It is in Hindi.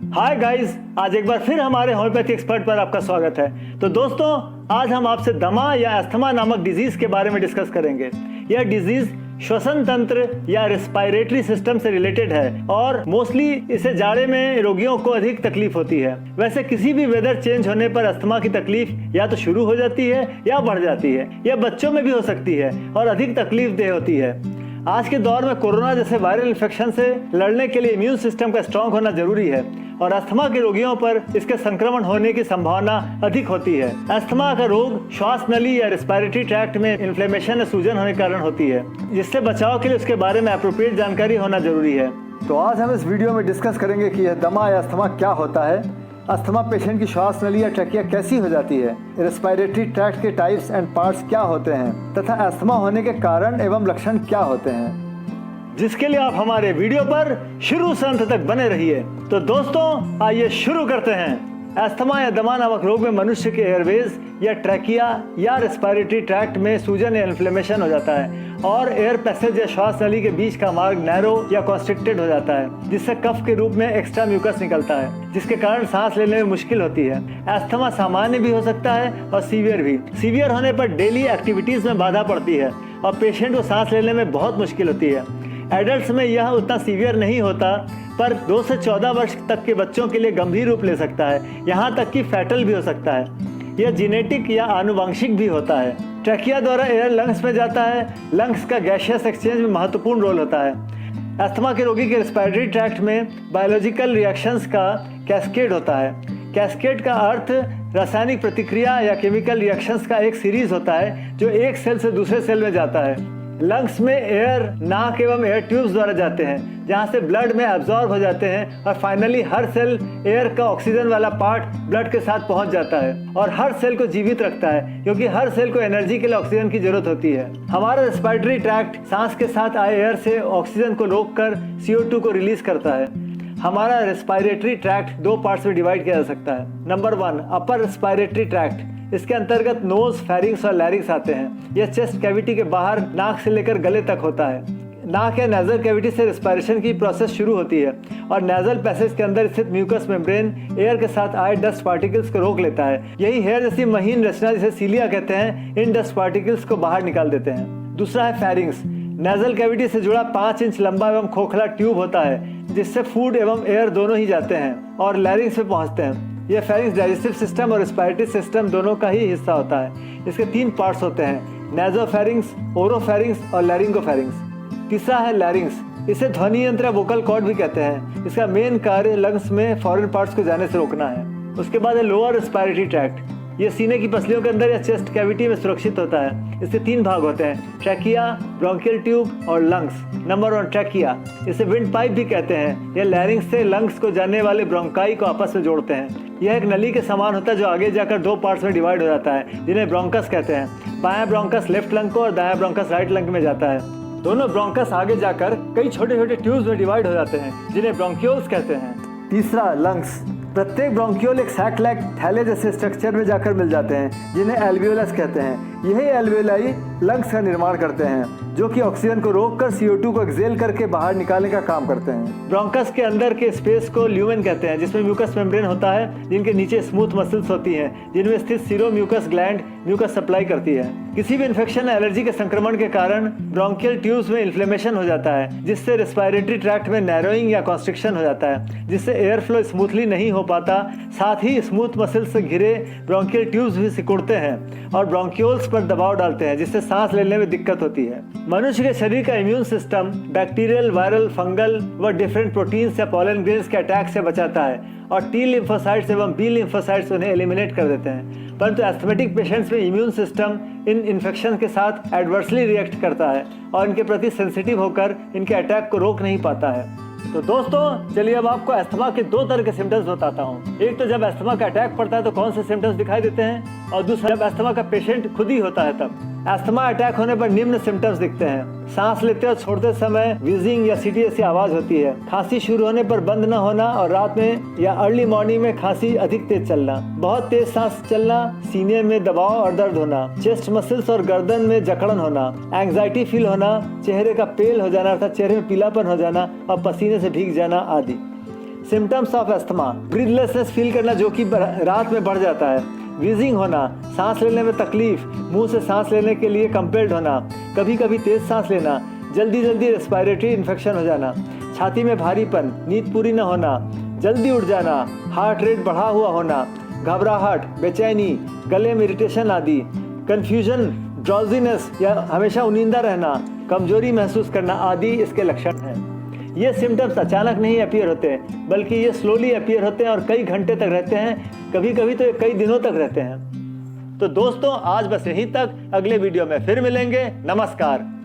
हाय गाइस, आज एक बार फिर हमारे होम्योपैथी एक्सपर्ट पर आपका स्वागत है। तो दोस्तों, आज हम आपसे दमा या अस्थमा नामक डिजीज के बारे में डिस्कस करेंगे। यह डिजीज श्वसन तंत्र या रेस्पिरेटरी सिस्टम से रिलेटेड है और मोस्टली इसे जाड़े में रोगियों को अधिक तकलीफ होती है। वैसे किसी भी वेदर चेंज होने पर अस्थमा की तकलीफ या तो शुरू हो जाती है या बढ़ जाती है। यह बच्चों में भी हो सकती है और अधिक तकलीफ देह होती है। आज के दौर में कोरोना जैसे वायरल इन्फेक्शन से लड़ने के लिए इम्यून सिस्टम का स्ट्रांग होना जरूरी है और अस्थमा के रोगियों पर इसके संक्रमण होने की संभावना अधिक होती है। अस्थमा का रोग श्वास नली या रेस्पिरेटरी ट्रैक्ट में इन्फ्लेमेशन या सूजन होने के कारण होती है, जिससे बचाव के लिए उसके बारे में एप्रोप्रिएट जानकारी होना जरूरी है। तो आज हम इस वीडियो में डिस्कस करेंगे कि यह दमा या अस्थमा क्या होता है, अस्थमा पेशेंट की श्वास नली या ट्रकिया कैसी हो जाती है, रेस्पिरेटरी ट्रैक्ट के टाइप्स एंड पार्ट्स क्या होते हैं तथा अस्थमा होने के कारण एवं लक्षण क्या होते हैं, जिसके लिए आप हमारे वीडियो पर शुरू से अंत तक बने रहिए। तो दोस्तों, आइए शुरू करते हैं। अस्थमा या दमा नामक रोग में मनुष्य के एयरवेज या ट्रैकिया या रेस्पिरेटरी ट्रैक्ट में सूजन या इन्फ्लेमेशन हो जाता है और एयर पैसेज या श्वास नली के बीच का मार्ग नैरो या कॉन्स्ट्रिक्टेड हो जाता है, जिससे कफ के रूप में एक्स्ट्रा म्यूकस निकलता है, जिसके कारण सांस लेने में मुश्किल होती है। अस्थमा सामान्य भी हो सकता है और सीवियर भी। सीवियर होने पर डेली एक्टिविटीज में बाधा पड़ती है और पेशेंट को सांस लेने में बहुत मुश्किल होती है। एडल्ट्स में यह उतना सीवियर नहीं होता, पर 2 से 14 वर्ष तक के बच्चों के लिए गंभीर रूप ले सकता है, यहाँ तक कि फैटल भी हो सकता है। यह जेनेटिक या आनुवंशिक भी होता है। ट्रैकिया द्वारा एयर लंग्स में जाता है। लंग्स का गैसियस एक्सचेंज में महत्वपूर्ण रोल होता है। अस्थमा के रोगी के रेस्पिरेटरी ट्रैक्ट में बायोलॉजिकल रिएक्शंस का कैस्केड होता है। कैस्केड का अर्थ रासायनिक प्रतिक्रिया या केमिकल रिएक्शंस का एक सीरीज होता है जो एक सेल से दूसरे सेल में जाता है। लंग्स में एयर नाक एवं एयर ट्यूब्स द्वारा जाते हैं, जहां से ब्लड में एब्जॉर्ब हो जाते हैं और फाइनली हर सेल एयर का ऑक्सीजन वाला पार्ट ब्लड के साथ पहुंच जाता है और हर सेल को जीवित रखता है, क्योंकि हर सेल को एनर्जी के लिए ऑक्सीजन की जरूरत होती है। हमारा रेस्पिरेटरी ट्रैक्ट सांस के साथ आए एयर से ऑक्सीजन को रोककर CO2 को रिलीज करता है। हमारा रेस्पिरेटरी ट्रैक्ट 2 पार्ट्स में डिवाइड किया जा सकता है। Number 1, upper respiratory tract. इसके अंतर्गत नोज, फेरिंग्स और लैरिंग्स आते हैं। यह चेस्ट कैविटी के बाहर नाक से लेकर गले तक होता है। नाक या नेजल कैविटी से रेस्पिरेशन की प्रोसेस शुरू होती है और नेजल पैसेज के अंदर स्थित म्यूकस मेम्ब्रेन एयर के साथ आए डस्ट पार्टिकल्स को रोक लेता है। यही हेयर जैसी महीन रचना, जिसे सीलिया कहते हैं, इन डस्ट पार्टिकल्स को बाहर निकाल देते हैं। दूसरा है फेरिंग्स। नेजल कैविटी से जुड़ा 5 इंच लंबा एवं खोखला ट्यूब होता है, जिससे फूड एवं एयर दोनों ही जाते हैं और लैरिंग्स में पहुंचते हैं। यह फेरिंग्स डाइजेस्टिव सिस्टम और रेस्पिरेटरी सिस्टम दोनों का ही हिस्सा होता है। इसके 3 पार्ट्स होते हैं, नेजोफेरिंग्स, ओरोफेरिंग्स और लैरिंगोफेरिंग्स। तीसरा है लैरिंग्स। इसे ध्वनि यंत्र या वोकल कॉर्ड भी कहते हैं। इसका मेन कार्य लंग्स में फॉरेन पार्ट्स को जाने से रोकना है। उसके बाद है लोअर रेस्पिरेटरी ट्रैक्ट। यह सीने की पसलियों के अंदर या चेस्ट कैविटी में सुरक्षित होता है। इसके 3 भाग होते हैं, ट्रैकिया, ब्रोंकियल ट्यूब और लंग्स। Number 1, trachea. इसे विंड पाइप भी कहते हैं। यह लैरिंग्स से लंग्स को जाने वाले ब्रोंकाई को आपस में जोड़ते हैं। यह एक नली के समान होता है जो आगे जाकर 2 पार्ट्स में डिवाइड हो जाता है, जिन्हें ब्रोंकस कहते हैं। बायां ब्रोंकस लेफ्ट लंग को और दायां ब्रोंकस राइट लंग में जाता है। दोनों ब्रोंकस आगे जाकर कई छोटे छोटे ट्यूब्स में डिवाइड हो जाते हैं, जिन्हें ब्रोंक्यूल्स कहते हैं। तीसरा, लंग्स। प्रत्येक ब्रोंक्यूल एक सैक लाइक थैले जैसे स्ट्रक्चर में जाकर मिल जाते हैं, जिन्हें एल्वियोलस कहते हैं। यही एल्वियोलाई लंग्स का निर्माण करते हैं, जो कि ऑक्सीजन को रोककर CO2 को एक्सेल करके बाहर निकालने का काम करते हैं। ब्रोंकस के अंदर के स्पेस को ल्यूमेन कहते हैं, जिसमें म्यूकस मेम्ब्रेन होता है, जिनके नीचे स्मूथ मसल्स होती हैं, जिनमें स्थित seromucous gland mucus supply करती है। किसी भी इन्फेक्शन या एलर्जी के संक्रमण के कारण ब्रोंकियल ट्यूब्स में इन्फ्लेमेशन हो जाता है, जिससे रेस्पिरेटरी ट्रैक्ट में नैरोइंग या कॉन्स्ट्रिक्शन हो जाता है, जिससे एयर फ्लो स्मूथली नहीं हो पाता। साथ ही स्मूथ मसल्स से घिरे ब्रोंकियल ट्यूब्स भी सिकुड़ते हैं और ब्रोंक्यूल्स पर दबाव डालते हैं, जिससे सांस लेने में दिक्कत होती है। मनुष्य के शरीर का immune system bacterial, viral, fungal व डिफरेंट प्रोटीन्स या पॉलन ग्रेन्स के अटैक से बचाता है और T लिम्फोसाइट्स एवं B लिम्फोसाइट्स उन्हें एलिमिनेट कर देते हैं। परंतु एस्थमेटिक पेशेंट्स में इम्यून सिस्टम इन इन्फेक्शन के साथ एडवर्सली रिएक्ट करता है और इनके प्रति सेंसिटिव होकर इनके अटैक को रोक नहीं पाता है। तो दोस्तों, चलिए अब आपको अस्थमा के 2 तरह के सिम्टम्स बताता हूँ। एक तो जब अस्थमा का अटैक पड़ता है तो कौन से सिम्टम्स दिखाई देते हैं, और दूसरा जब अस्थमा का पेशेंट खुद ही होता है तब। अस्थमा अटैक होने पर निम्न सिम्टम्स दिखते हैं। सांस लेते और छोड़ते समय व्हीजिंग या सीटी जैसी आवाज होती है। खांसी शुरू होने पर बंद न होना और रात में या अर्ली मॉर्निंग में खांसी अधिक तेज चलना, बहुत तेज सांस चलना, सीने में दबाव और दर्द होना, चेस्ट मसल्स और गर्दन में जकड़न होना, एंग्जाइटी फील होना, चेहरे का पेल हो जाना अर्थात चेहरे में पीलापन हो जाना और पसीने से भीग जाना आदि। Symptoms of asthma, breathlessness feel करना जो कि रात में बढ़ जाता है, वीजिंग होना, सांस लेने में तकलीफ, मुंह से सांस लेने के लिए कंपेल्ड होना, कभी कभी तेज सांस लेना, जल्दी जल्दी रेस्पिरेटरी इन्फेक्शन हो जाना, छाती में भारीपन, नींद पूरी न होना, जल्दी उठ जाना, हार्ट रेट बढ़ा हुआ होना, घबराहट, बेचैनी, गले में इरिटेशन आदि, कन्फ्यूजन, ड्राउजीनेस या हमेशा उनींदा रहना, कमजोरी महसूस करना आदि इसके लक्षण हैं। ये सिम्टम्स अचानक नहीं अपीयर होते हैं, बल्कि ये स्लोली अपीयर होते हैं और कई घंटे तक रहते हैं, कभी कभी तो ये कई दिनों तक रहते हैं। तो दोस्तों आज बस यहीं तक, अगले वीडियो में फिर मिलेंगे। नमस्कार।